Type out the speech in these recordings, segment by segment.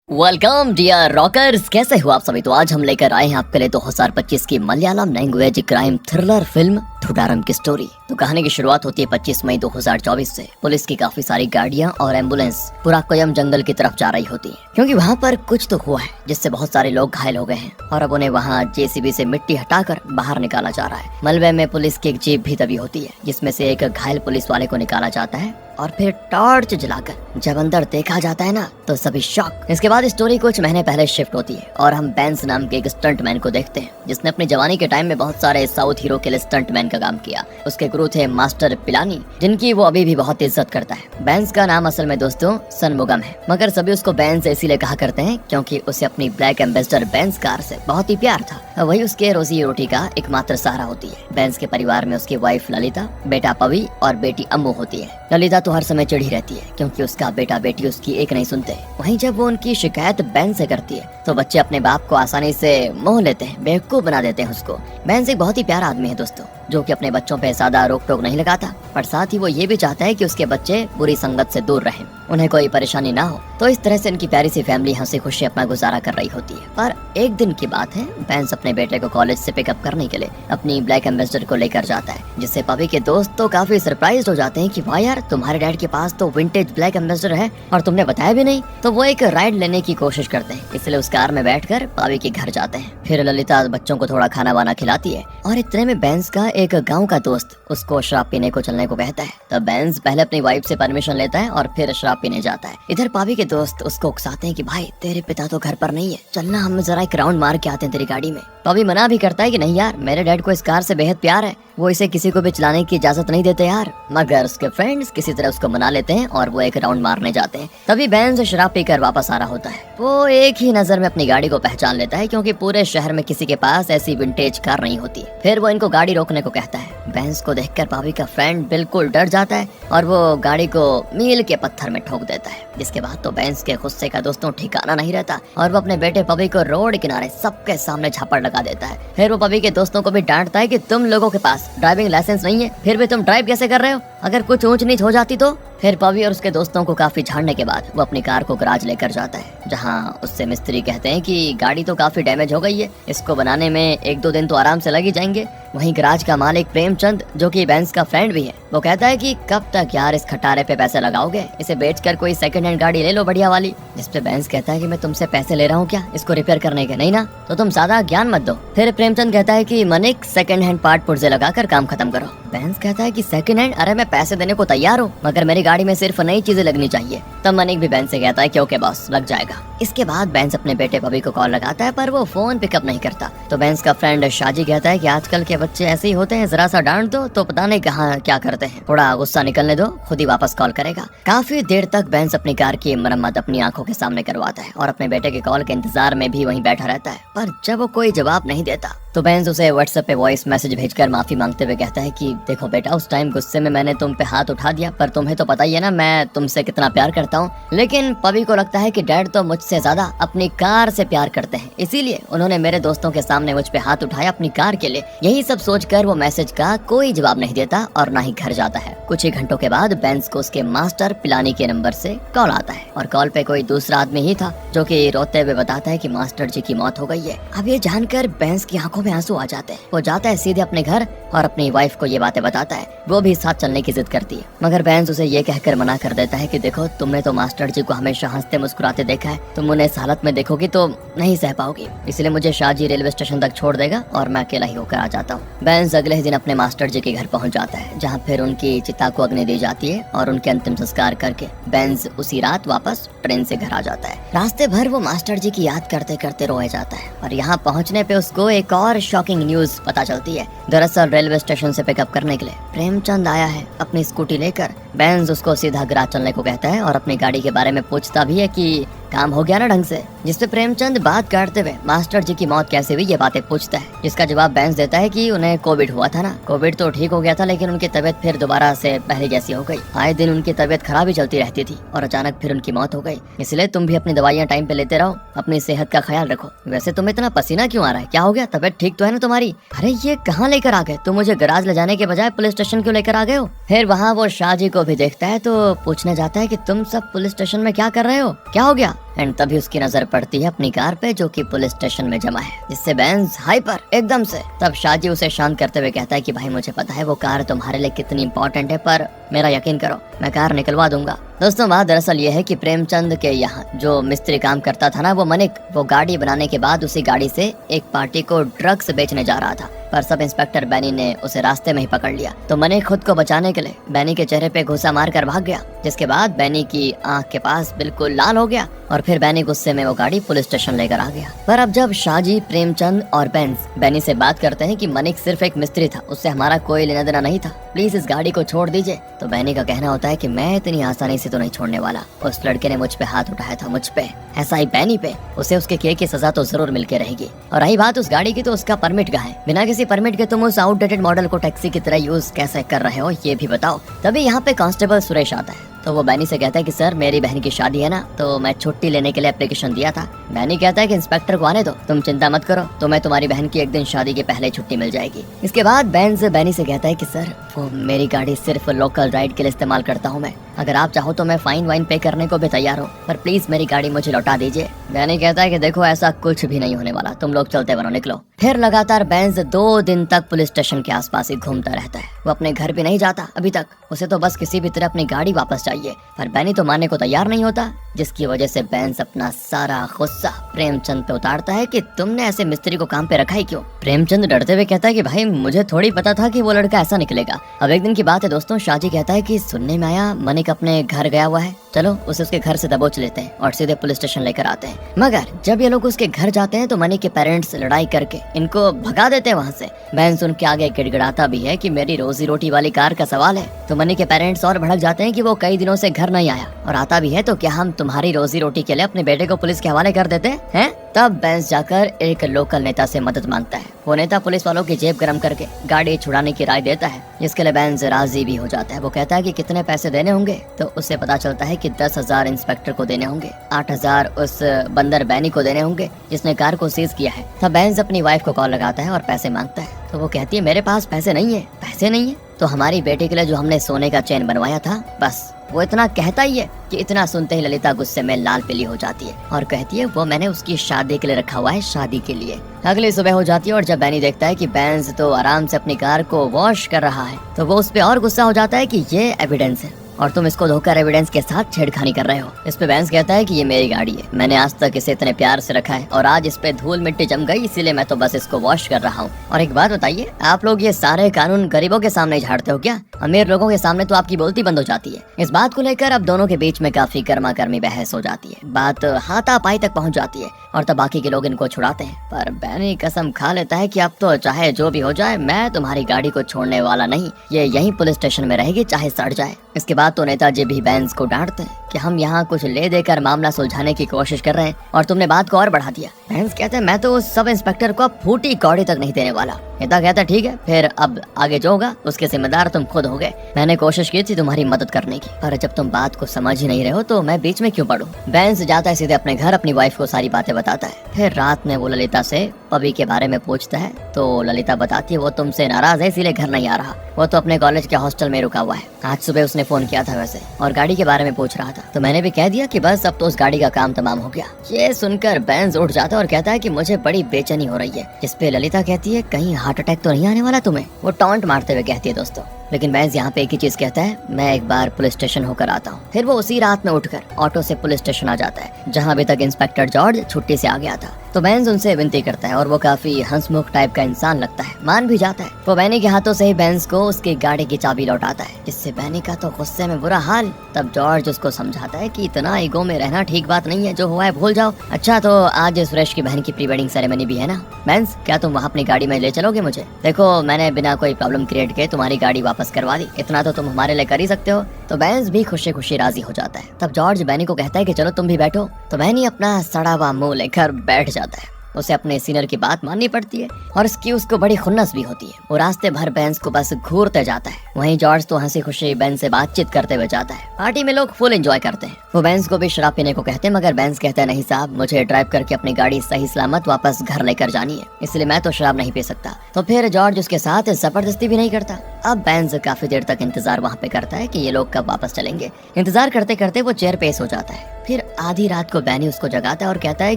Welcome dear rockers, कैसे हो आप सभी। तो आज हम लेकर आए हैं आपके लिए 2025 की Malayalam language crime thriller film Thudarum की स्टोरी। तो कहानी की शुरुआत होती है 25 मई 2024 से। पुलिस की काफी सारी गाड़ियां और एम्बुलेंस पुराकोयम जंगल की तरफ जा रही होती है, क्योंकि वहां पर कुछ तो हुआ है जिससे बहुत सारे लोग घायल हो गए हैं और अब उन्हें वहां जेसीबी से मिट्टी हटाकर बाहर निकाला जा रहा है। मलबे में पुलिस की एक जीप भी दबी होती है, जिसमें से एक घायल पुलिस वाले को निकाला जाता है और फिर टॉर्च जलाकर जब अंदर देखा जाता है ना, तो सभी शॉक। इसके बाद स्टोरी कुछ महीने पहले शिफ्ट होती है और हम बेंस नाम के एक स्टंटमैन को देखते हैं, जिसने अपनी जवानी के टाइम में बहुत सारे साउथ हीरो के लिए स्टंटमैन का काम किया। उसके गुरु थे मास्टर पिलानी, जिनकी वो अभी भी बहुत इज्जत करता है। बेंस का नाम असल में दोस्तों सनमुगम है, मगर सभी उसको बेंस इसीलिए कहा करते हैं क्योंकि उसे अपनी ब्लैक एम्बेसडर बेंस कार से बहुत ही प्यार था। वही उसके रोजी रोटी का एकमात्र सहारा होती है। बेंस के परिवार में उसकी वाइफ ललिता, बेटा पवी और बेटी अम्मू होती है। ललिता तो हर समय चिढ़ी रहती है क्योंकि उसका बेटा बेटी उसकी एक नहीं सुनते। वहीं जब वो उनकी शिकायत बेंस से करती है तो बच्चे अपने बाप को आसानी से मोह लेते हैं, बेवकूफ बना देते हैं उसको। बेंस एक बहुत ही प्यारा आदमी है दोस्तों, जो कि अपने बच्चों पे ज्यादा रोक टोक नहीं लगाता, पर साथ ही वो ये भी चाहता है कि उसके बच्चे बुरी संगत से दूर रहें, उन्हें कोई परेशानी ना हो। तो इस तरह से इनकी प्यारी सी फैमिली हंसी खुशी अपना गुजारा कर रही होती है। पर एक दिन की बात है, बेंस अपने बेटे को कॉलेज से पिकअप करने के लिए अपनी ब्लैक एम्बेसडर को लेकर जाता है, जिससे पवी के दोस्त तो काफी सरप्राइज हो जाते हैं कि वाह यार, तुम्हारे डैड के पास तो विंटेज ब्लैक एम्बेसडर है और तुमने बताया भी नहीं। तो वो एक राइड लेने की कोशिश करते हैं, इसलिए उस कार में बैठकर पवी के घर जाते हैं। फिर ललिता बच्चों को थोड़ा खाना वाना खिलाती है और इतने में बेंस का एक गाँव का दोस्त उसको शराब पीने को चलने को कहता है। तो बेंस पहले अपनी वाइफ से परमिशन लेता है और फिर शराब पीने जाता है। इधर पावी के दोस्त उसको उकसाते हैं कि भाई तेरे पिता तो घर पर नहीं है, चलना हम जरा एक राउंड मार के आते हैं तेरी गाड़ी में। पावी मना भी करता है कि नहीं यार, मेरे डैड को इस कार से बेहद प्यार है, वो इसे किसी को भी चलाने की इजाजत नहीं देते यार। मगर उसके फ्रेंड्स किसी तरह उसको मना लेते हैं और वो एक राउंड मारने जाते हैं। तभी बेंस शराब पीकर वापस आ रहा होता है। वो एक ही नजर में अपनी गाड़ी को पहचान लेता है, क्योंकि पूरे शहर में किसी के पास ऐसी विंटेज कार नहीं होती। फिर वो इनको गाड़ी रोकने को कहता है। बेंस को देखकर पावी का फ्रेंड बिल्कुल डर जाता है और वो गाड़ी को मील के पत्थर में ठोक देता है। जिसके बाद तो बेंस के गुस्से का दोस्तों ठिकाना नहीं रहता और वो अपने बेटे पवी को रोड किनारे सबके सामने झापड़ लगा देता है। फिर वो पवी के दोस्तों को भी डांटता है कि तुम लोगों के पास ड्राइविंग लाइसेंस नहीं है, फिर भी तुम ड्राइव कैसे कर रहे हो, अगर कुछ ऊंच नीच हो जाती तो। फिर पवी और उसके दोस्तों को काफी झाड़ने के बाद वो अपनी कार को गराज लेकर जाता है, जहां उससे मिस्त्री कहते हैं कि गाड़ी तो काफी डैमेज हो गई है, इसको बनाने में 1-2 दिन तो आराम से लग ही जाएंगे। वहीं गराज का मालिक प्रेमचंद, जो कि बेंस का फ्रेंड भी है, वो कहता है कि कब तक यार इस खटारे पे पैसे लगाओगे, इसे बेचकर कोई सेकंड हैंड गाड़ी ले लो बढ़िया वाली। जिस पे बेंस कहता है कि मैं तुमसे पैसे ले रहा हूँ क्या इसको रिपेयर करने के, नहीं ना, तो तुम ज्यादा ज्ञान मत दो। फिर प्रेमचंद कहता है कि मनिक सेकंड हैंड पार्ट पुर्जे लगाकर काम खत्म करो। बेंस कहता है कि सेकंड हैंड, अरे मैं पैसे देने को तैयार हूँ, मगर मेरी गाड़ी में सिर्फ नई चीजें लगनी चाहिए। तब मनिक भी बेंस से कहता है कि ओके बॉस, लग जाएगा। इसके बाद बेंस अपने बेटे पवी को कॉल लगाता है, पर वो फोन पिकअप नहीं करता। तो बेंस का फ्रेंड शाजी कहता है कि आजकल के बच्चे ऐसे ही होते हैं, जरा सा डांट दो तो पता नहीं कहाँ क्या करते हैं, थोड़ा गुस्सा निकलने दो, खुद ही वापस कॉल करेगा। काफी देर तक बेंस अपनी कार की मरम्मत अपनी आंखों के सामने करवाता है और अपने बेटे के कॉल के इंतजार में भी वहीं बैठा रहता है। पर जब वो कोई जवाब नहीं देता तो बेंस उसे व्हाट्सएप पे वॉइस मैसेज भेजकर माफी मांगते हुए कहता है कि देखो बेटा, उस टाइम गुस्से में मैंने तुम पे हाथ उठा दिया, पर तुम्हें तो पता ही है ना मैं तुमसे कितना प्यार करता हूँ। लेकिन पवी को लगता है कि डैड तो मुझसे ज्यादा अपनी कार से प्यार करते हैं, इसीलिए उन्होंने मेरे दोस्तों के सामने मुझ पे हाथ उठाया अपनी कार के लिए। यही सब सोचकर वो मैसेज का कोई जवाब नहीं देता और ना ही घर जाता है। कुछ ही घंटों के बाद बेंस को उसके मास्टर पिलानी के नंबर से कॉल आता है और कॉल पे कोई दूसरा आदमी ही था, जो कि रोते हुए बताता है कि मास्टर जी की मौत हो गई है। अब ये जानकर बेंस की आंखों में आंसू आ जाते हैं। वो जाता है सीधे अपने घर और अपनी वाइफ को ये बातें बताता है। वो भी साथ चलने की जिद करती है, मगर बेंस उसे ये कहकर मना कर देता है कि देखो, तुमने तो मास्टर जी को हमेशा हंसते मुस्कुराते देखा है, तुम उन्हें इस हालत में देखोगी तो नहीं सह पाओगी, इसलिए मुझे शाहजी रेलवे स्टेशन तक छोड़ देगा और मैं अकेला ही होकर आ जाता हूँ। बेंस अगले ही दिन अपने मास्टर जी के घर पहुँच जाता है, जहाँ फिर उनकी चिता को अग्नि दी जाती है और उनके अंतिम संस्कार करके बेंस उसी रात वापस ट्रेन से घर आ जाता है। रास्ते भर वो मास्टर जी की याद करते करते रोए जाता है और यहाँ पहुँचने पे उसको एक और शॉकिंग न्यूज पता चलती है। दरअसल रेलवे स्टेशन से पिकअप करने के लिए प्रेमचंद आया है अपनी स्कूटी लेकर। बेंस उसको सीधा गराज चलने को कहता है और अपनी गाड़ी के बारे में पूछता भी है कि काम हो गया ना ढंग से, जिसपे प्रेमचंद बात काटते हुए मास्टर जी की मौत कैसे हुई ये बातें पूछता है, जिसका जवाब बेंस देता है कि उन्हें कोविड हुआ था ना। कोविड तो ठीक हो गया था, लेकिन उनकी तबीयत फिर दोबारा से पहले जैसी हो गई। आए दिन उनकी तबीयत खराब ही चलती रहती थी और अचानक फिर उनकी मौत हो गई। इसलिए तुम भी अपनी दवाइयाँ टाइम पे लेते रहो, अपनी सेहत का ख्याल रखो। वैसे तुम्हें इतना पसीना क्यों आ रहा है, क्या हो गया, तबीयत ठीक तो है ना तुम्हारी? अरे ये कहाँ लेकर आ गए, तुम मुझे गराज ले जाने के बजाय पुलिस स्टेशन क्यों लेकर आ गए हो? फिर वहाँ वो शाहजी को भी देखता है तो पूछने जाता है कि तुम सब पुलिस स्टेशन में क्या कर रहे हो, क्या हो गया? एंड तभी उसकी नजर पड़ती है अपनी कार पे जो कि पुलिस स्टेशन में जमा है, जिससे बेंज हाइपर एकदम से। तब शाजी उसे शांत करते हुए कहता है कि भाई मुझे पता है वो कार तुम्हारे लिए कितनी इंपॉर्टेंट है, पर मेरा यकीन करो मैं कार निकलवा दूंगा। दोस्तों बात दरअसल ये है कि प्रेमचंद के यहाँ जो मिस्त्री काम करता था ना, वो मनिक, वो गाड़ी बनाने के बाद उसी गाड़ी से एक पार्टी को ड्रग्स बेचने जा रहा था, पर सब इंस्पेक्टर बैनी ने उसे रास्ते में ही पकड़ लिया। तो मनिक खुद को बचाने के लिए बैनी के चेहरे पे घुसा मारकर भाग गया, जिसके बाद बैनी की आंख के पास बिल्कुल लाल हो गया और फिर बैनी गुस्से में वो गाड़ी पुलिस स्टेशन लेकर आ गया। पर अब जब शाजी, प्रेमचंद और बेंज बैनी से बात करते हैं कि मनिक सिर्फ एक मिस्त्री था, उससे हमारा कोई लेना देना नहीं था, प्लीज इस गाड़ी को छोड़ दीजिए, तो बैनी का कहना होता है कि मैं इतनी आसानी से तो नहीं छोड़ने वाला। उस लड़के ने मुझ पे हाथ उठाया था, मुझ पे, ऐसा ही बैनी पे, उसे उसके किए की सजा तो जरूर मिलके रहेगी। और रही बात उस गाड़ी की, तो उसका परमिट कहाँ है? बिना किसी परमिट के तुम उस आउटडेटेड मॉडल को टैक्सी की तरह यूज कैसे कर रहे हो, ये भी बताओ। तभी यहाँ पे कांस्टेबल सुरेश आता है, तो वो बैनी से कहता है कि सर मेरी बहन की शादी है ना, तो मैं छुट्टी लेने के लिए एप्लीकेशन दिया था। बैनी कहता है कि इंस्पेक्टर को आने दो, तुम चिंता मत करो, तुम्हें तुम्हारी बहन की एक दिन शादी के पहले छुट्टी मिल जाएगी। इसके बाद बैनी से कहता है कि सर वो मेरी गाड़ी सिर्फ लोकल राइड के लिए इस्तेमाल करता हूँ मैं, अगर आप चाहो तो मैं फाइन वाइन पे करने को भी तैयार हूँ, पर प्लीज मेरी गाड़ी मुझे लौटा दीजिए। बैनी कहता है कि देखो ऐसा कुछ भी नहीं होने वाला, तुम लोग चलते बनो, निकलो। फिर लगातार बेंज 2 दिन तक पुलिस स्टेशन के आसपास ही घूमता रहता है, वो अपने घर भी नहीं जाता अभी तक, उसे तो बस किसी भी तरह अपनी गाड़ी वापस चाहिए। पर बैनी तो मानने को तैयार नहीं होता, जिसकी वजह से बेंज अपना सारा गुस्सा प्रेमचंद पे उतारता है कि तुमने ऐसे मिस्त्री को काम पे रखा ही क्यों। प्रेमचंद डरते हुए कहता है कि भाई मुझे थोड़ी पता था कि वो लड़का ऐसा निकलेगा। अब एक दिन की बात है दोस्तों, शाजी कहता है कि सुनने में आया मनिक अपने घर गया हुआ है, चलो उसे उसके घर से दबोच लेते हैं और सीधे पुलिस स्टेशन लेकर आते हैं। मगर जब ये लोग उसके घर जाते हैं तो मनिक के पेरेंट्स लड़ाई करके इनको भगा देते हैं वहाँ से। बेंज उनके आगे गिड़गिड़ाता भी है कि मेरी रोजी रोटी वाली कार का सवाल है, तो मनिक के पेरेंट्स और भड़क जाते हैं कि वो कई दिनों से घर नहीं आया और आता भी है तो क्या हम तुम्हारी रोजी रोटी के लिए अपने बेटे को पुलिस के हवाले कर देते हैं? तब बेंज जाकर एक लोकल नेता से मदद मांगता है। वो नेता पुलिस वालों की जेब गरम करके गाड़ी छुड़ाने की राय देता है, जिसके लिए बेंज राजी भी हो जाता है। वो कहता है कि कितने पैसे देने होंगे, तो उससे पता चलता है कि 10,000 इंस्पेक्टर को देने होंगे, 8,000 उस बंदर बैनी को देने होंगे जिसने कार को सीज किया है। तब बेंज अपनी वाइफ को कॉल लगाता है और पैसे मांगता है, तो वो कहती है मेरे पास पैसे नहीं है, तो हमारी बेटी के लिए जो हमने सोने का चेन बनवाया था, बस वो इतना कहता ही है कि इतना सुनते ही ललिता गुस्से में लाल पीली हो जाती है और कहती है वो मैंने उसकी शादी के लिए रखा हुआ है, शादी के लिए। अगली सुबह हो जाती है और जब बैनी देखता है कि बेंज तो आराम से अपनी कार को वॉश कर रहा है, तो वो उस पे और गुस्सा हो जाता है कि ये एविडेंस है और तुम इसको धोकर एविडेंस के साथ छेड़खानी कर रहे हो। इस पे बेंज कहता है कि ये मेरी गाड़ी है, मैंने आज तक इसे इतने प्यार से रखा है और आज इस पे धूल मिट्टी जम गई, इसीलिए मैं तो बस इसको वॉश कर रहा हूँ। और एक बात बताइए, आप लोग ये सारे कानून गरीबों के सामने झाड़ते हो क्या? अमीर लोगों के सामने तो आपकी बोलती बंद हो जाती है। इस बात को लेकर अब दोनों के बीच में काफी गर्मा गर्मी बहस हो जाती है, बात हाथापाई तक पहुँच जाती है और तब बाकी के लोग इनको छुड़ाते हैं। पर बैनी कसम खा लेता है कि अब तो चाहे जो भी हो जाए मैं तुम्हारी गाड़ी को छोड़ने वाला नहीं, ये यहीं पुलिस स्टेशन में रहेगी चाहे सड़ जाए। इसके बाद तो नेताजी भी बेंज को डांटते हैं कि हम यहाँ कुछ ले देकर मामला सुलझाने की कोशिश कर रहे हैं और तुमने बात को और बढ़ा दिया। बेंज कहते हैं मैं तो उस सब इंस्पेक्टर को फूटी कौड़ी तक नहीं देने वाला। नेता कहता है ठीक है, फिर अब आगे जो होगा उसके जिम्मेदार तुम खुद होगे, मैंने कोशिश की थी तुम्हारी मदद करने की, पर जब तुम बात को समझ ही नहीं रहे हो तो मैं बीच में क्यों पड़ूं। बेंज जाता है सीधे अपने घर, अपनी वाइफ को सारी बातें बताता है। फिर रात में वो ललिता से पबी के बारे में पूछता है, तो ललिता बताती है वो तुमसे नाराज है इसीलिए घर नहीं आ रहा, वो तो अपने कॉलेज के हॉस्टल में रुका हुआ है, आज सुबह उसने फोन किया था वैसे और गाड़ी के बारे में पूछ रहा था, तो मैंने भी कह दिया कि बस अब तो उस गाड़ी का काम तमाम हो गया। ये सुनकर बेंज उठ जाता है और कहता है कि मुझे बड़ी बेचैनी हो रही है। इस पे ललिता कहती है कहीं हार्ट अटैक तो नहीं आने वाला तुम्हें? वो टॉन्ट मारते हुए कहती है दोस्तों। लेकिन बेंज यहाँ पे एक ही चीज कहता है, मैं एक बार पुलिस स्टेशन होकर आता हूँ। फिर वो उसी रात में उठकर ऑटो से पुलिस स्टेशन आ जाता है जहाँ अभी तक इंस्पेक्टर जॉर्ज छुट्टी से आ गया था। तो बेंज उनसे विनती करता है और वो काफी हंसमुख टाइप का इंसान लगता है, मान भी जाता है। वो बैनी के हाथों से ही बेंज को उसकी गाड़ी की चाबी लौटाता है, जिससे बैनी का तो गुस्से में बुरा हाल। तब जॉर्ज उसको समझाता है कि इतना ईगो में रहना ठीक बात नहीं है, जो हुआ है भूल जाओ। अच्छा तो आज सुरेश की बहन की प्री वेडिंग सेरेमनी भी है ना बेंज, क्या तुम वहाँ अपनी गाड़ी में ले चलोगे मुझे? देखो मैंने बिना कोई प्रॉब्लम क्रिएट किए तुम्हारी गाड़ी वापस करवा दी, इतना तो तुम हमारे लिए कर ही सकते हो। तो बेंज भी खुशी खुशी राजी हो जाता है। तब जॉर्ज बैनी को कहता है कि चलो तुम भी बैठो, तो बैनी अपना सड़ा हुआ मुंह लेकर बैठ जाता है। उसे अपने सीनियर की बात माननी पड़ती है और इसकी उसको बड़ी खुन्नस भी होती है। वो रास्ते भर बेंज को बस घूरते जाता है, वहीं जॉर्ज तो हंसी खुशी बेंज से बातचीत करते हुए जाता है। पार्टी में लोग फुल एंजॉय करते हैं। वो बेंज को भी शराब पीने को कहते हैं, मगर बेंज कहता है नहीं साहब, मुझे ड्राइव करके अपनी गाड़ी सही सलामत वापस घर लेकर जानी है, इसलिए मैं तो शराब नहीं पी सकता। तो फिर जॉर्ज उसके साथ जबरदस्ती भी नहीं करता। अब बेंज काफी देर तक इंतजार वहाँ पे करता है कि ये लोग कब वापस चलेंगे। इंतजार करते करते वो चेयर पे सो जाता है। फिर आधी रात को बैनी उसको जगाता है और कहता है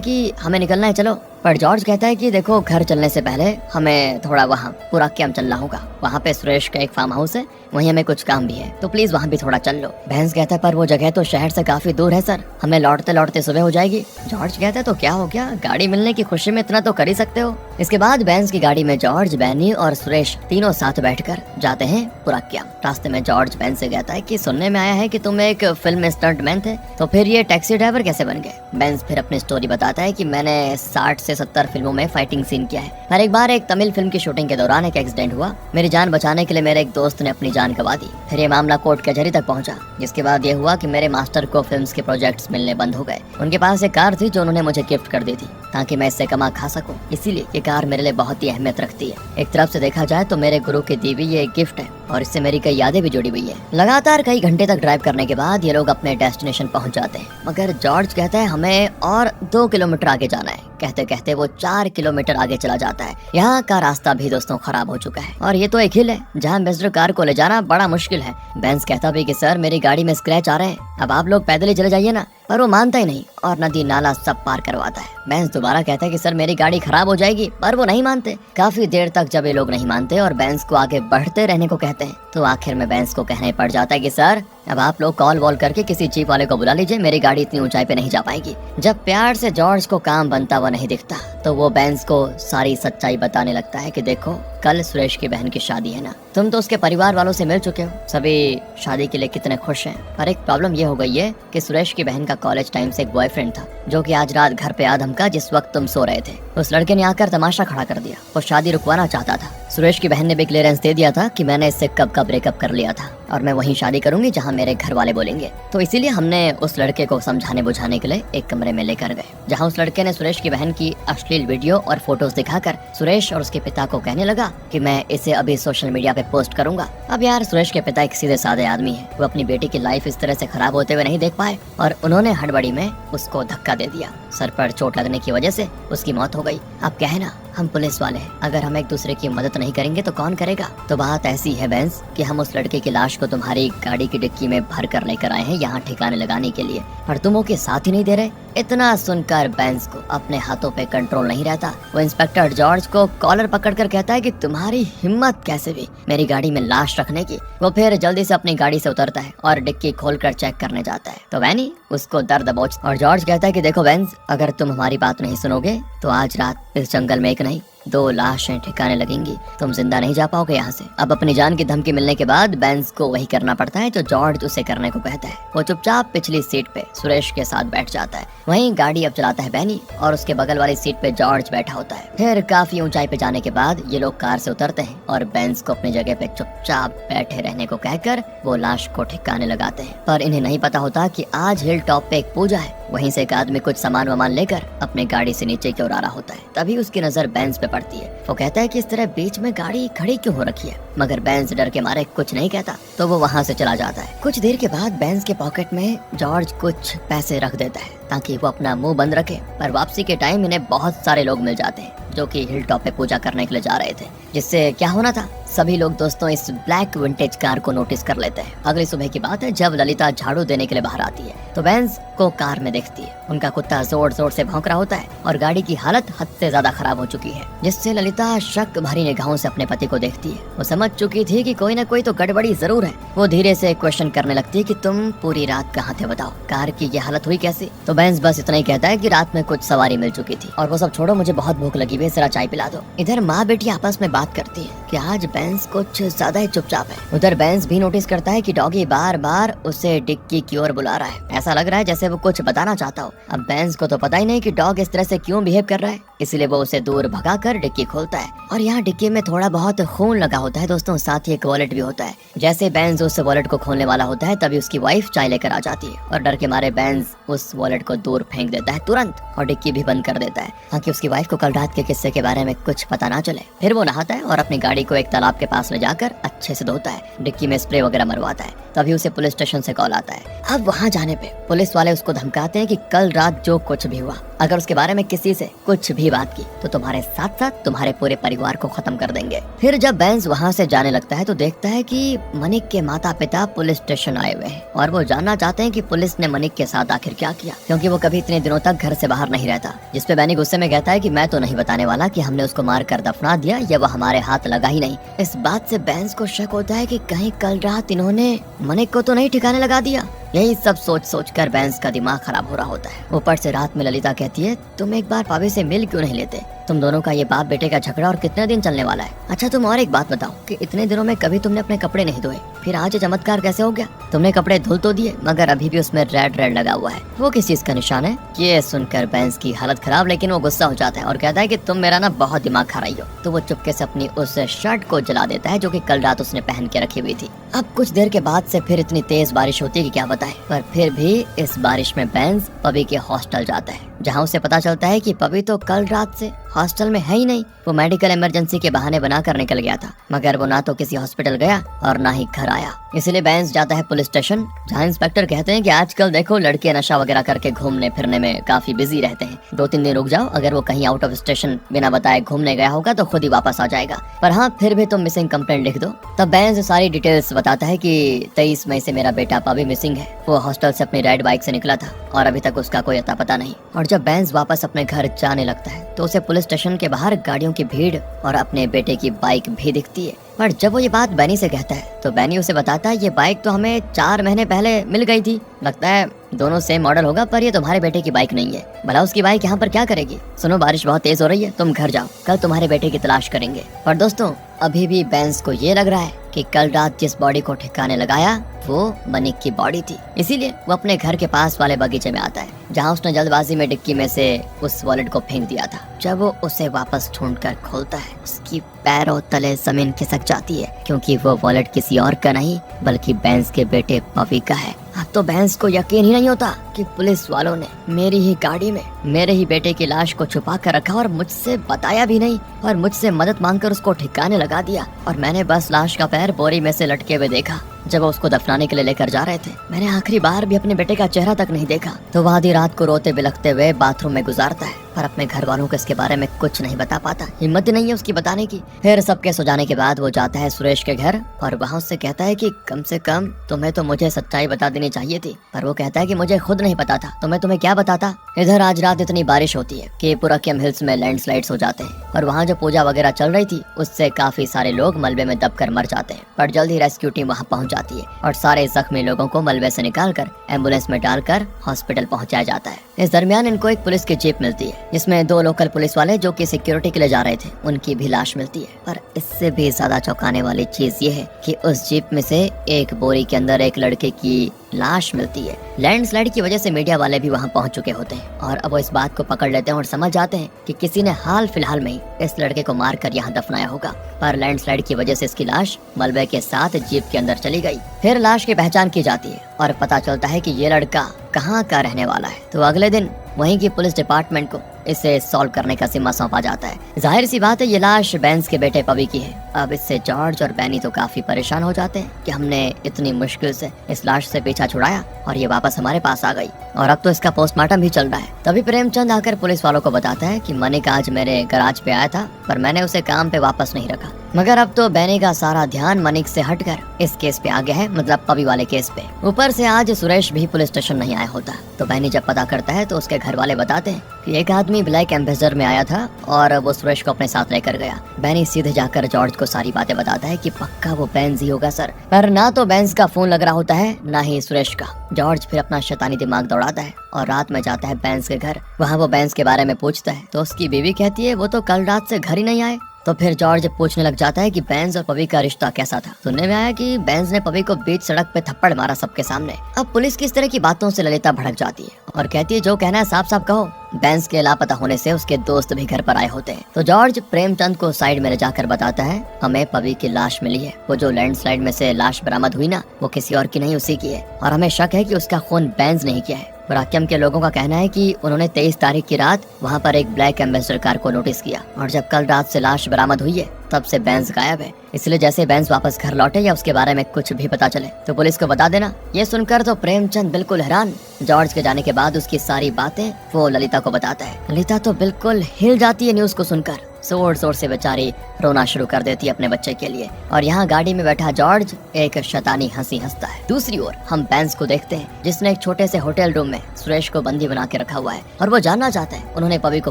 कि हमें निकलना है, चलो। पर जॉर्ज कहता है कि देखो, घर चलने से पहले हमें थोड़ा वहाँ पुराक्कम चलना होगा। वहाँ पे सुरेश का एक फार्म हाउस है, वहीं हमें कुछ काम भी है, तो प्लीज वहाँ भी थोड़ा चल लो। बेंज कहता है पर वो जगह तो शहर से काफी दूर है सर, हमें लौटते लौटते सुबह हो जाएगी। जॉर्ज कहता है तो क्या हो गया, गाड़ी मिलने की खुशी में इतना तो कर ही सकते हो। इसके बाद बेंज की गाड़ी में जॉर्ज, बैनी और सुरेश तीनों साथ बैठकर जाते हैं पुराक्कम। रास्ते में जॉर्ज बेंज से कहता है कि सुनने में आया है कि तुम एक फिल्म में स्टंटमैन थे, तो फिर ये टैक्सी ड्राइवर कैसे बन गए। बेंज फिर अपनी स्टोरी बताता है कि मैंने 60 से 70 फिल्मों में फाइटिंग सीन किया है, पर एक बार एक तमिल फिल्म की शूटिंग के दौरान एक एक्सीडेंट हुआ। मेरी जान बचाने के लिए मेरे एक दोस्त ने अपनी जान गंवा दी। फिर ये मामला कोर्ट कचहरी तक पहुंचा, जिसके बाद ये हुआ कि मेरे मास्टर को फिल्म्स के प्रोजेक्ट्स मिलने बंद हो गए। उनके पास एक कार थी जो उन्होंने मुझे गिफ्ट कर दी थी, ताकि मैं इससे कमा खा सकूं। इसीलिए ये कार मेरे लिए बहुत ही अहमियत रखती है। एक तरफ से देखा जाए तो मेरे गुरु की दी हुई ये एक गिफ्ट है, और इससे मेरी कई यादें भी जुड़ी हुई है। लगातार कई घंटे तक ड्राइव करने के बाद ये लोग अपने डेस्टिनेशन पहुंच जाते हैं, मगर जॉर्ज कहता है हमें और 2 किलोमीटर आगे जाना है। कहते कहते वो 4 किलोमीटर आगे चला जाता है। यहाँ का रास्ता भी दोस्तों खराब हो चुका है, और ये तो एक हिल है जहाँ मिस्टर कार को ले जाना बड़ा मुश्किल है। बेंस कहता भी कि सर मेरी गाड़ी में स्क्रैच आ रहे हैं, अब आप लोग पैदल ही चले जाइए ना। पर वो मानता ही नहीं और नदी नाला सब पार करवाता है। बेंस दोबारा कहता है कि सर मेरी गाड़ी खराब हो जाएगी, पर वो नहीं मानते। काफी देर तक जब ये लोग नहीं मानते और बेंस को आगे बढ़ते रहने को कहते हैं, तो आखिर में बेंस को कहने पड़ जाता है कि सर अब आप लोग कॉल वॉल करके किसी जीप वाले को बुला लीजिए, मेरी गाड़ी इतनी ऊंचाई पे नहीं जा पाएगी। जब प्यार से जॉर्ज को काम बनता हुआ नहीं दिखता, तो वो बेंस को सारी सच्चाई बताने लगता है कि देखो कल सुरेश की बहन की शादी है ना, तुम तो उसके परिवार वालों से मिल चुके हो, सभी शादी के लिए कितने खुश हैं। पर एक प्रॉब्लम ये हो गई है कि सुरेश की बहन का कॉलेज टाइम से एक बॉयफ्रेंड था, जो कि आज रात घर पे आ धमका जिस वक्त तुम सो रहे थे। उस लड़के ने आकर तमाशा खड़ा कर दिया, वो शादी रुकवाना चाहता था। सुरेश की बहन ने भी क्लियरेंस दे दिया था कि मैंने इससे कब का ब्रेकअप कर लिया था, और मैं वहीं शादी करूंगी जहां मेरे घर वाले बोलेंगे। तो इसीलिए हमने उस लड़के को समझाने बुझाने के लिए एक कमरे में लेकर गए, जहां उस लड़के ने सुरेश की बहन की अश्लील वीडियो और फोटोज दिखाकर सुरेश और उसके पिता को कहने लगा कि मैं इसे अभी सोशल मीडिया पे पोस्ट करूंगा। अब यार सुरेश के पिता एक सीधे साधे आदमी है, वो अपनी बेटी की लाइफ इस तरह से खराब होते हुए नहीं देख पाए, और उन्होंने हड़बड़ी में उसको धक्का दे दिया। सर पर चोट लगने की वजह से उसकी मौत हो गई। अब क्या है ना, हम पुलिस वाले हैं, अगर हम एक दूसरे की मदद नहीं करेंगे तो कौन करेगा। तो बात ऐसी है बेंस कि हम उस लड़के की लाश को तुम्हारी गाड़ी की डिक्की में भर कर लेकर आए हैं यहाँ ठिकाने लगाने के लिए, पर तुम ओके साथ ही नहीं दे रहे। इतना सुनकर बेंस को अपने हाथों पे कंट्रोल नहीं रहता। वो इंस्पेक्टर जॉर्ज को कॉलर पकड़कर कहता है कि तुम्हारी हिम्मत कैसे हुई मेरी गाड़ी में लाश रखने की। वो फिर जल्दी से अपनी गाड़ी से उतरता है और डिक्की खोलकर चेक करने जाता है, तो वैनी उसको दर्द दबोच, और जॉर्ज कहता है कि देखो बेंस, अगर तुम हमारी बात नहीं सुनोगे तो आज रात इस जंगल में एक नहीं 2 लाशें ठिकाने लगेंगी, तुम जिंदा नहीं जा पाओगे यहाँ से। अब अपनी जान की धमकी मिलने के बाद बेंस को वही करना पड़ता है जो जॉर्ज उसे करने को कहता है। वो चुपचाप पिछली सीट पे सुरेश के साथ बैठ जाता है। वहीं गाड़ी अब चलाता है बैनी, और उसके बगल वाली सीट पे जॉर्ज बैठा होता है। फिर काफी ऊंचाई पे जाने के बाद ये लोग कार से उतरते हैं और बेंस को अपनी जगह पे चुपचाप बैठे रहने को कहकर वो लाश को ठिकाने लगाते हैं। पर इन्हें नहीं पता होता कि आज हिल टॉप पे एक पूजा है। वहीं से एक आदमी कुछ सामान वामान लेकर अपने गाड़ी से नीचे की ओर आ रहा होता है। तभी उसकी नजर बेंस पे पड़ती है। वो कहता है कि इस तरह बीच में गाड़ी खड़ी क्यों हो रखी है, मगर बेंस डर के मारे कुछ नहीं कहता, तो वो वहाँ से चला जाता है। कुछ देर के बाद बेंस के पॉकेट में जॉर्ज कुछ पैसे रख देता है ताकि वो अपना मुंह बंद रखे। पर वापसी के टाइम इन्हें बहुत सारे लोग मिल जाते हैं जो कि हिल टॉप पे पूजा करने के लिए जा रहे थे, जिससे क्या होना था, सभी लोग दोस्तों इस ब्लैक विंटेज कार को नोटिस कर लेते हैं। अगली सुबह की बात है, जब ललिता झाड़ू देने के लिए बाहर आती है तो बेंस को कार में देखती है। उनका कुत्ता जोर जोर से भौंक रहा होता है और गाड़ी की हालत हद से ज्यादा खराब हो चुकी है, जिससे ललिता शक भरी निगाहों से अपने पति को देखती है। वो समझ चुकी थी कि कोई ना कोई तो गड़बड़ी जरूर है। वो धीरे से क्वेश्चन करने लगती है कि तुम पूरी रात कहाँ थे, बताओ कार की ये हालत हुई कैसे। तो बेंस बस इतना ही कहता है कि रात में कुछ सवारी मिल चुकी थी, और वो सब छोड़ो, मुझे बहुत भूख लगी हुई है, जरा चाय पिला दो। इधर माँ बेटी आपस में बात करती है कि आज बेंस कुछ ज्यादा ही चुपचाप है। उधर बेंस भी नोटिस करता है कि डॉगी बार बार उसे डिक्की की ओर बुला रहा है। ऐसा लग रहा है जैसे वो कुछ बताना चाहता हो। अब बेंस को तो पता ही नहीं कि डॉग इस तरह से क्यों बिहेव कर रहा है, इसलिए वो उसे दूर भगाकर डिक्की खोलता है। और यहाँ डिक्की में थोड़ा बहुत खून लगा होता है दोस्तों, साथ ही एक वॉलेट भी होता है। जैसे बेंस उस वॉलेट को खोलने वाला होता है, तभी उसकी वाइफ चाय लेकर आ जाती है, और डर के मारे बेंस उस वॉलेट को दूर फेंक देता है तुरंत और डिक्की भी बंद कर देता है ताकि उसकी वाइफ को कल रात के किस्से के बारे में कुछ पता ना चले। फिर वो नहाता है और अपनी गाड़ी को एक तालाब के पास ले जाकर अच्छे से धोता है, डिक्की में स्प्रे वगैरह मरवाता है। तभी उसे पुलिस स्टेशन से कॉल आता है। अब वहाँ जाने पे पुलिस वाले उसको धमकाते हैं कि कल रात जो कुछ भी हुआ, अगर उसके बारे में किसी से कुछ भी बात की तो तुम्हारे साथ साथ तुम्हारे पूरे परिवार को खत्म कर देंगे। फिर जब बेंज वहाँ से जाने लगता है तो देखता है कि मनिक के माता पिता पुलिस स्टेशन आए हुए हैं और वो जानना चाहते हैं कि पुलिस ने मनिक के साथ आखिर क्या किया, क्योंकि वो कभी इतने दिनों तक घर से बाहर नहीं रहता। जिसपे बेनी गुस्से में कहता है कि मैं तो नहीं बताने वाला कि हमने उसको मार कर दफना दिया या वो हमारे हाथ लगा ही नहीं। इस बात से बेंज को शक होता है कि कहीं कल रात इन्होंने मनिक को तो नहीं ठिकाने लगा दिया। यही सब सोच सोच कर बेंस का दिमाग खराब हो रहा होता है। ऊपर से रात में ललिता कहती है, तुम एक बार भाभी से मिल क्यों नहीं लेते? तुम दोनों का ये बाप बेटे का झगड़ा और कितने दिन चलने वाला है? अच्छा तुम और एक बात बताओ कि इतने दिनों में कभी तुमने अपने कपड़े नहीं धोए, फिर आज ये चमत्कार कैसे हो गया? तुमने कपड़े धुल तो दिए मगर अभी भी उसमें रेड रेड लगा हुआ है, वो किस चीज का निशान है? ये सुनकर बेंस की हालत खराब, लेकिन वो गुस्सा हो जाता है और कहता है कि तुम मेरा ना बहुत दिमाग खा रही हो। तो वो चुपके से अपनी उस शर्ट को जला देता है जो कि कल रात उसने पहन के रखी हुई थी। अब कुछ देर के बाद से फिर इतनी तेज बारिश होती है कि क्या बताएं, पर फिर भी इस बारिश में बेंस पबी के हॉस्टल जाता है, जहाँ उसे पता चलता है कि पबी तो कल रात से हॉस्टल में है ही नहीं। वो मेडिकल इमरजेंसी के बहाने बनाकर निकल गया था, मगर वो ना तो किसी हॉस्पिटल गया और ना ही घर आया। इसलिए बेंस जाता है पुलिस स्टेशन, जहाँ इंस्पेक्टर कहते हैं कि आजकल देखो लड़के नशा वगैरह करके घूमने फिरने में काफी बिजी रहते हैं, 2-3 दिन रुक जाओ, अगर वो कहीं आउट ऑफ स्टेशन बिना बताए घूमने गया होगा तो खुद ही वापस आ जाएगा, पर हाँ फिर भी तुम मिसिंग कंप्लेंट लिख दो। तब बेंस सारी डिटेल्स बताता है कि 23 मई से मेरा बेटा पबी मिसिंग है, वो हॉस्टल से अपनी राइड बाइक से निकला था और अभी तक उसका कोई अता पता नहीं। और जब बेंस वापस अपने घर जाने लगता है तो उसे पुलिस स्टेशन के बाहर गाड़ियों की भीड़ और अपने बेटे की बाइक भी दिखती है। पर जब वो ये बात बैनी से कहता है तो बैनी उसे बताता है ये बाइक तो हमें 4 महीने पहले मिल गई थी, लगता है दोनों सेम मॉडल होगा, पर ये तुम्हारे बेटे की बाइक नहीं है। भला उसकी बाइक यहाँ पर क्या करेगी? सुनो बारिश बहुत तेज हो रही है, तुम घर जाओ, कल तुम्हारे बेटे की तलाश करेंगे। पर दोस्तों अभी भी बेंस को ये लग रहा है कि कल रात जिस बॉडी को ठिकाने लगाया वो मनिक की बॉडी थी। इसीलिए वो अपने घर के पास वाले बगीचे में आता है, जहाँ उसने जल्दबाजी में डिक्की में से उस वॉलेट को फेंक दिया था। जब वो उसे वापस ढूंढकर खोलता है, उसकी पैरों तले जमीन खिसक जाती है, क्योंकि वो वॉलेट किसी और का नहीं बल्कि बेंस के बेटे पपी का है। अब तो बेंस को यकीन ही नहीं होता कि पुलिस वालों ने मेरी ही गाड़ी में मेरे ही बेटे की लाश को छुपा कर रखा और मुझसे बताया भी नहीं और मुझसे मदद मांगकर उसको ठिकाने लगा दिया, और मैंने बस लाश का पैर बोरी में से लटके हुए देखा जब वो उसको दफनाने के लिए लेकर जा रहे थे। मैंने आखिरी बार भी अपने बेटे का चेहरा तक नहीं देखा। तो वो आधी रात को रोते बिलखते हुए बाथरूम में गुजारता है, पर अपने घर वालों को इसके बारे में कुछ नहीं बता पाता, हिम्मत नहीं है उसकी बताने की। फिर सबके सो जाने के बाद वो जाता है सुरेश के घर और वहाँ उससे कहता है कि कम से कम तुम्हें तो मुझे सच्चाई बता देनी चाहिए थी, पर वो कहता है कि मुझे खुद नहीं पता था तो मैं तुम्हें क्या बताता। इधर आज रात इतनी बारिश होती है कि पुरकियम हिल्स में लैंडस्लाइड्स हो जाते हैं, और वहाँ जो पूजा वगैरह चल रही थी उससे काफी सारे लोग मलबे में दबकर मर जाते हैं। पर जल्द ही रेस्क्यू टीम वहाँ पहुँच जाती है और सारे जख्मी लोगों को मलबे से निकालकर एम्बुलेंस में डालकर हॉस्पिटल पहुंचाया जाता है। इस दरमियान इनको एक पुलिस की जीप मिलती है, जिसमें 2 लोकल पुलिस वाले जो कि सिक्योरिटी के लिए जा रहे थे उनकी भी लाश मिलती है। पर इससे भी ज्यादा चौंकाने वाली चीज ये है कि उस जीप में से एक बोरी के अंदर एक लड़के की लाश मिलती है। लैंडस्लाइड की वजह से मीडिया वाले भी वहां पहुंच चुके होते हैं और अब वो इस बात को पकड़ लेते हैं और समझ जाते हैं कि किसी ने हाल फिलहाल में ही इस लड़के को मारकर यहाँ दफनाया होगा। पर लैंडस्लाइड की वजह से इसकी लाश मलबे के साथ जीप के अंदर चली गई। फिर लाश की पहचान की जाती है और पता चलता है कि ये लड़का कहाँ का रहने वाला है। तो अगले दिन वहीं की पुलिस डिपार्टमेंट को इसे सॉल्व करने का जिम्मा सौंपा जाता है। जाहिर सी बात है ये लाश बेंस के बेटे पबी की है। अब इससे जॉर्ज और बैनी तो काफी परेशान हो जाते हैं कि हमने इतनी मुश्किल से इस लाश से पीछा छुड़ाया और ये वापस हमारे पास आ गई, और अब तो इसका पोस्टमार्टम भी चल रहा है। तभी प्रेमचंद आकर पुलिस वालों को बताता है कि मनिक आज मेरे गराज पे आया था, पर मैंने उसे काम पे वापस नहीं रखा। मगर अब तो बैनी का सारा ध्यान मनिक से हटकर इस केस पे आ गया है, मतलब पबी वाले केस पे। ऊपर से आज सुरेश भी पुलिस स्टेशन नहीं आया होता। तो बैनी जब पता करता है तो उसके घर वाले बताते हैं कि एक आदमी ब्लैक एम्बेसडर में आया था और वो सुरेश को अपने साथ लेकर गया। बैनी सीधे जाकर जॉर्ज को सारी बातें बताता है कि पक्का वो बेंज ही होगा सर, पर ना तो बेंज का फोन लग रहा होता है ना ही सुरेश का। जॉर्ज फिर अपना शैतानी दिमाग दौड़ाता है और रात में जाता है बेंज के घर। वहाँ वो बेंज के बारे में पूछता है तो उसकी बीवी कहती है वो तो कल रात से घर ही नहीं आए। तो फिर जॉर्ज पूछने लग जाता है कि बेंज और पबी का रिश्ता कैसा था। सुनने में आया कि बेंज ने पबी को बीच सड़क पे थप्पड़ मारा सबके सामने। अब पुलिस की इस तरह की बातों से ललिता भड़क जाती है और कहती है जो कहना है साफ साफ कहो। बेंज के लापता होने से उसके दोस्त भी घर पर आए होते हैं। तो जॉर्ज प्रेमचंद को साइड में ले जाकर बताता है हमें पबी की लाश मिली है, वो जो लैंडस्लाइड में से लाश बरामद हुई ना वो किसी और की नहीं उसी की है, और हमें शक है कि उसका खून बेंज नहीं किया है। पुराक्यम के लोगों का कहना है कि उन्होंने 23 तारीख की रात वहाँ पर एक ब्लैक एम्बेसडर कार को नोटिस किया और जब कल रात से लाश बरामद हुई है तब से बेंज गायब है। इसलिए जैसे बेंज वापस घर लौटे या उसके बारे में कुछ भी पता चले तो पुलिस को बता देना। ये सुनकर तो प्रेमचंद बिल्कुल हैरान। जॉर्ज के जाने के बाद उसकी सारी बातें वो ललिता को बताता है। ललिता तो बिल्कुल हिल जाती है न्यूज को सुनकर। जोर जोर से बेचारी रोना शुरू कर देती है अपने बच्चे के लिए। और यहाँ गाड़ी में बैठा जॉर्ज एक शैतानी हंसी हंसता है। दूसरी ओर हम बेंज को देखते हैं जिसने एक छोटे से होटल रूम में सुरेश को बंदी बना के रखा हुआ है और वो जानना चाहता है उन्होंने पवी को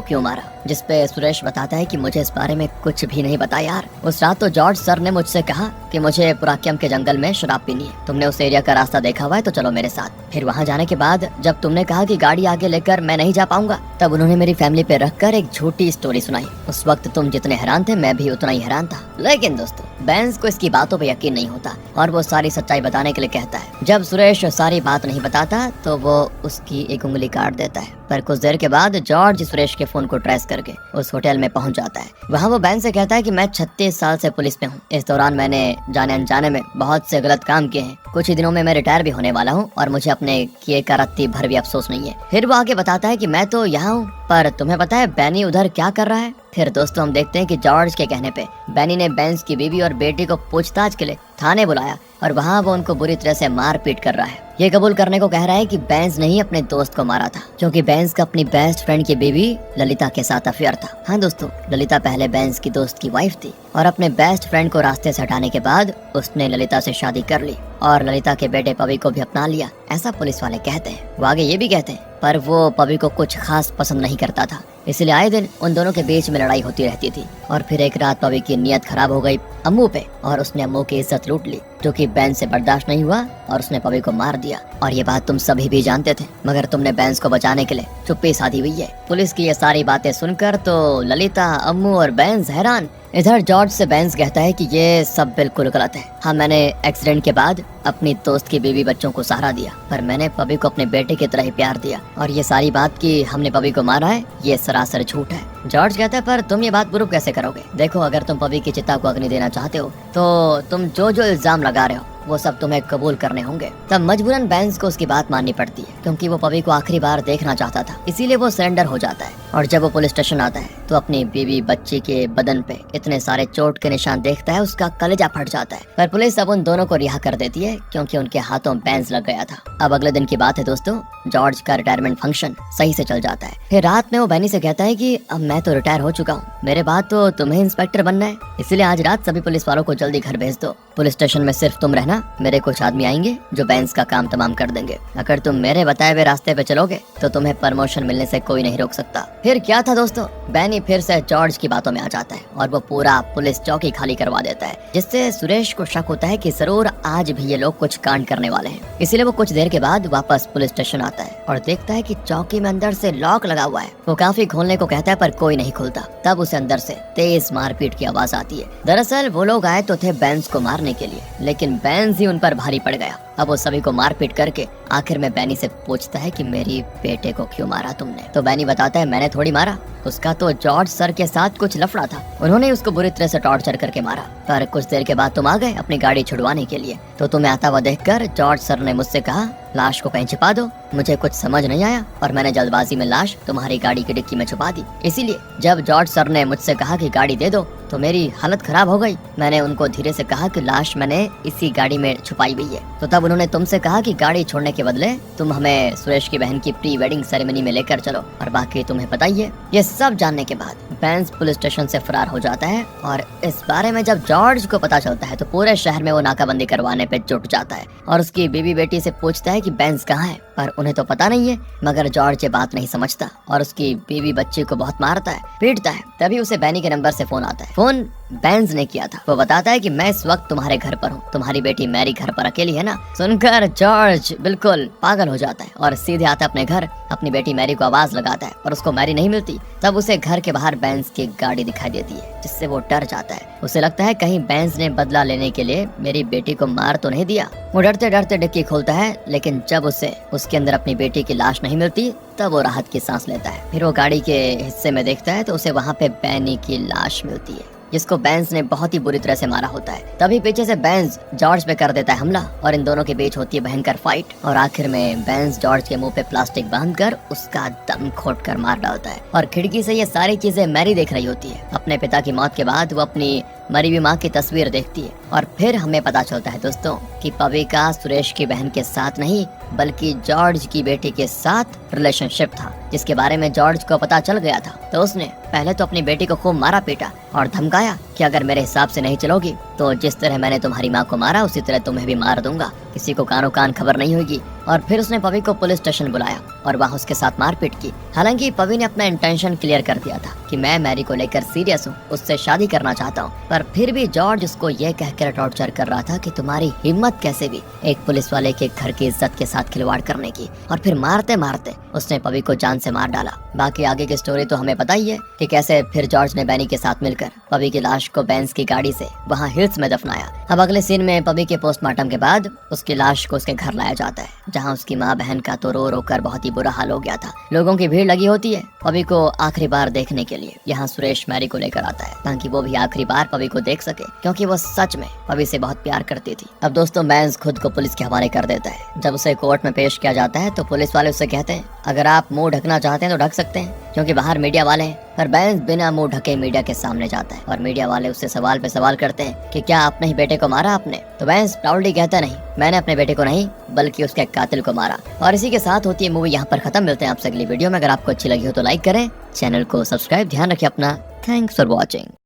क्यों मारा। जिसपे सुरेश बताता है कि मुझे इस बारे में कुछ भी नहीं पता यार। उस रात तो जॉर्ज सर ने मुझसे कहा कि मुझे पुराक्यम के जंगल में शराब पीनी है। तुमने उस एरिया का रास्ता देखा हुआ है तो चलो मेरे साथ। फिर वहाँ जाने के बाद जब तुमने कहा कि गाड़ी आगे लेकर मैं नहीं जा पाऊंगा तब उन्होंने मेरी फैमिली पे रखकर एक झूठी स्टोरी सुनाई। उस वक्त तुम जितने हैरान थे मैं भी उतना ही हैरान था। लेकिन दोस्तों बेंज को इसकी बातों पे यकीन नहीं होता और वो सारी सच्चाई बताने के लिए कहता है। जब सुरेश सारी बात नहीं बताता तो वो उसकी एक उंगली काट देता है। पर कुछ देर के बाद जॉर्ज सुरेश के फोन को ट्रेस करके उस होटल में पहुंच जाता है। वहाँ वो बेंज से कहता है कि मैं 36 साल से पुलिस में हूँ। इस दौरान मैंने जाने अनजाने में बहुत से गलत काम किए हैं। कुछ ही दिनों में मैं रिटायर भी होने वाला हूँ और मुझे अपने किए का रत्ती भर भी अफसोस नहीं है। फिर वो आगे बताता है कि मैं तो यहाँ हूँ पर तुम्हें पता है बैनी उधर क्या कर रहा है। फिर दोस्तों हम देखते हैं कि जॉर्ज के कहने पे बैनी ने बेंज की बीवी और बेटी को पूछताछ के लिए थाने बुलाया और वहाँ वो उनको बुरी तरह से मार पीट कर रहा है। ये कबूल करने को कह रहा है कि बेंज ने ही अपने दोस्त को मारा था क्योंकि बेंज का अपनी बेस्ट फ्रेंड की बीवी ललिता के साथ अफेयर था। हाँ दोस्तों ललिता पहले बेंज की दोस्त की वाइफ थी और अपने बेस्ट फ्रेंड को रास्ते से हटाने के बाद उसने ललिता से शादी कर ली और ललिता के बेटे पवी को भी अपना लिया, ऐसा पुलिस वाले कहते हैं। वो आगे ये भी कहते हैं पर वो पवी को कुछ खास पसंद नहीं करता था, इसलिए आए दिन उन दोनों के बीच में लड़ाई होती रहती थी। और फिर एक रात पवी की नीयत खराब हो गई अम्मू पे और उसने अम्मू की इज्जत लूट ली जो कि बेंज से बर्दाश्त नहीं हुआ और उसने पवी को मार दिया। और ये बात तुम सभी भी जानते थे मगर तुमने बेंज को बचाने के लिए चुप्पी साधी हुई है। पुलिस की ये सारी बातें सुनकर तो ललिता, अम्मू और बेंज हैरान। इधर जॉर्ज से बेंज कहता है कि ये सब बिल्कुल गलत है। हाँ मैंने एक्सीडेंट के बाद अपनी दोस्त की बीवी बच्चों को सहारा दिया पर मैंने पवी को अपने बेटे की तरह ही प्यार दिया और ये सारी बात कि हमने पवी को मारा है ये सरासर झूठ है। जॉर्ज कहता है पर तुम ये बात प्रूव कैसे करोगे। देखो अगर तुम पवी की चिता को अग्नि देना चाहते हो तो तुम जो जो इल्जाम लगा रहे हो वो सब तुम्हें कबूल करने होंगे। तब मजबूरन बेंज को उसकी बात माननी पड़ती है क्योंकि वो पवी को आखिरी बार देखना चाहता था, इसीलिए वो सरेंडर हो जाता है। और जब वो पुलिस स्टेशन आता है तो अपनी बीवी बच्ची के बदन पे इतने सारे चोट के निशान देखता है उसका कलेजा फट जाता है। पर पुलिस अब उन दोनों को रिहा कर देती है क्योंकि उनके हाथों बेंज लग गया था। अब अगले दिन की बात है दोस्तों, जॉर्ज का रिटायरमेंट फंक्शन सही से चल जाता है। फिर रात में वो बैनी से कहता है कि अब मैं तो रिटायर हो चुका हूँ, मेरे बाद तो तुम्हें इंस्पेक्टर बनना है, इसलिए आज रात सभी पुलिस वालों को जल्दी घर भेज दो। पुलिस स्टेशन में सिर्फ तुम रहना, मेरे कुछ आदमी आएंगे जो बेंज का काम तमाम कर देंगे। अगर तुम मेरे बताए हुए रास्ते पे चलोगे तो तुम्हें प्रमोशन मिलने से कोई नहीं रोक सकता। फिर क्या था दोस्तों, बैनी फिर से जॉर्ज की बातों में आ जाता है और वो पूरा पुलिस चौकी खाली करवा देता है, जिससे सुरेश को शक होता है कि जरूर आज भी ये लोग कुछ कांड करने वाले हैं। इसीलिए वो कुछ देर के बाद वापस पुलिस स्टेशन आता है और देखता है कि चौकी में अंदर से लॉक लगा हुआ है। वो काफी खोलने को कहता है पर कोई नहीं खुलता। तब उसे अंदर से तेज मारपीट की आवाज आती है। दरअसल वो लोग आए तो थे बेंज को मारने के लिए, लेकिन बेंज ही उन पर भारी पड़ गया। अब वो सभी को मारपीट करके आखिर में बैनी से पूछता है कि मेरी बेटे को क्यों मारा तुमने। तो बैनी बताता है मैंने थोड़ी मारा, उसका तो जॉर्ज सर के साथ कुछ लफड़ा था, उन्होंने उसको बुरी तरह से टॉर्चर करके मारा। पर कुछ देर के बाद तुम आ गए अपनी गाड़ी छुड़वाने के लिए, तो तुम्हें आता हुआ देखकर जॉर्ज सर ने मुझसे कहा लाश को कहीं छिपा दो। मुझे कुछ समझ नहीं आया और मैंने जल्दबाजी में लाश तुम्हारी गाड़ी की डिक्की में छुपा दी। इसीलिए जब जॉर्ज सर ने मुझसे कहा कि गाड़ी दे दो तो मेरी हालत खराब हो गई। मैंने उनको धीरे से कहा कि लाश मैंने इसी गाड़ी में छुपाई हुई है। तो तब उन्होंने तुमसे कहा कि गाड़ी छोड़ने के बदले तुम हमें सुरेश की बहन की प्री वेडिंग सेरेमनी में लेकर चलो, और बाकी तुम्हें पता ही है। ये सब जानने के बाद बेंज पुलिस स्टेशन से फरार हो जाता है और इस बारे में जब जॉर्ज को पता चलता है तो पूरे शहर में वो नाकाबंदी करवाने पे जुट जाता है और उसकी बीवी बेटी से पूछता है कि बेंज कहाँ है, पर उन्हें तो पता नहीं है। मगर जॉर्ज ये बात नहीं समझता और उसकी बीवी बच्ची को बहुत मारता है, पीटता है। तभी उसे बैनी के नंबर से फोन आता है। फोन बेंज ने किया था। वो बताता है कि मैं इस वक्त तुम्हारे घर पर हूँ, तुम्हारी बेटी मैरी घर पर अकेली है ना। सुनकर जॉर्ज बिल्कुल पागल हो जाता है और सीधे आता अपने घर, अपनी बेटी मैरी को आवाज लगाता है और उसको मैरी नहीं मिलती। तब उसे घर के बाहर बेंज की गाड़ी दिखाई देती है, जिससे वो डर जाता है। उसे लगता है कहीं बेंज ने बदला लेने के लिए मेरी बेटी को मार तो नहीं दिया। वो डरते डरते डिक्की खोलता है, लेकिन जब उसे उसके अंदर अपनी बेटी की लाश नहीं मिलती तब वो राहत की सांस लेता है। फिर वो गाड़ी के हिस्से में देखता है तो उसे वहाँ पे बैनी की लाश मिलती है। जिसको बेंस ने बहुत ही बुरी तरह से मारा होता है। तभी पीछे से बेंस जॉर्ज पे कर देता है हमला और इन दोनों के बीच होती है भयंकर फाइट और आखिर में बेंस जॉर्ज के मुंह पे प्लास्टिक बांधकर उसका दम घोट कर मार डालता है। और खिड़की से ये सारी चीजें मैरी देख रही होती है। अपने पिता की मौत के बाद वो अपनी मरी हुई माँ की तस्वीर देखती है और फिर हमें पता चलता है दोस्तों कि पविका सुरेश की बहन के साथ नहीं बल्कि जॉर्ज की बेटी के साथ रिलेशनशिप था, जिसके बारे में जॉर्ज को पता चल गया था। तो उसने पहले तो अपनी बेटी को खूब मारा पीटा और धमकाया कि अगर मेरे हिसाब से नहीं चलोगी तो जिस तरह मैंने तुम्हारी माँ को मारा उसी तरह तुम्हें भी मार दूंगा, किसी को कानो कान खबर नहीं होगी। और फिर उसने पवी को पुलिस स्टेशन बुलाया और वहाँ उसके साथ मारपीट की। हालांकि पवी ने अपना इंटेंशन क्लियर कर दिया था कि मैं मैरी को लेकर सीरियस हूँ, उससे शादी करना चाहता हूँ, पर फिर भी जॉर्ज उसको ये कहकर टॉर्चर कर रहा था कि तुम्हारी हिम्मत कैसे भी एक पुलिस वाले के घर की इज्जत के साथ खिलवाड़ करने की। और फिर मारते मारते उसने पवी को जान से मार डाला। बाकी आगे की स्टोरी तो हमें पता ही है कि कैसे फिर जॉर्ज ने बैनी के साथ मिलकर पवी की लाश को बेंस की गाड़ी से वहाँ हिल्स में दफनाया। अब अगले सीन में पवी के पोस्टमार्टम के बाद उसकी लाश को उसके घर लाया जाता है, जहाँ उसकी माँ बहन का तो रो रो कर बहुत ही बुरा हाल हो गया था। लोगों की भीड़ लगी होती है पवी को आखिरी बार देखने के लिए। यहाँ सुरेश मैरी को लेकर आता है ताकि वो भी आखिरी बार पवी को देख सके, क्योंकि वो सच में पवी से बहुत प्यार करती थी। अब दोस्तों बेंस खुद को पुलिस के हवाले कर देता है। जब उसे कोर्ट में पेश किया जाता है तो पुलिस वाले उससे कहते हैं अगर आप मुंह ढकना चाहते हैं तो ढक सकते हैं, क्योंकि बाहर मीडिया वाले हैं। पर बेंस बिना मुंह ढके मीडिया के सामने जाता है और मीडिया वाले उससे सवाल पे सवाल करते हैं कि क्या अपने ही बेटे को मारा आपने? तो बेंस प्राउडली कहता नहीं, मैंने अपने बेटे को नहीं बल्कि उसके कातिल को मारा। और इसी के साथ होती है मूवी यहाँ पर खत्म। मिलते हैं आपसे अगली वीडियो में। अगर आपको अच्छी लगी हो तो लाइक करें, चैनल को सब्सक्राइब, ध्यान रखिए अपना। Thanks for watching.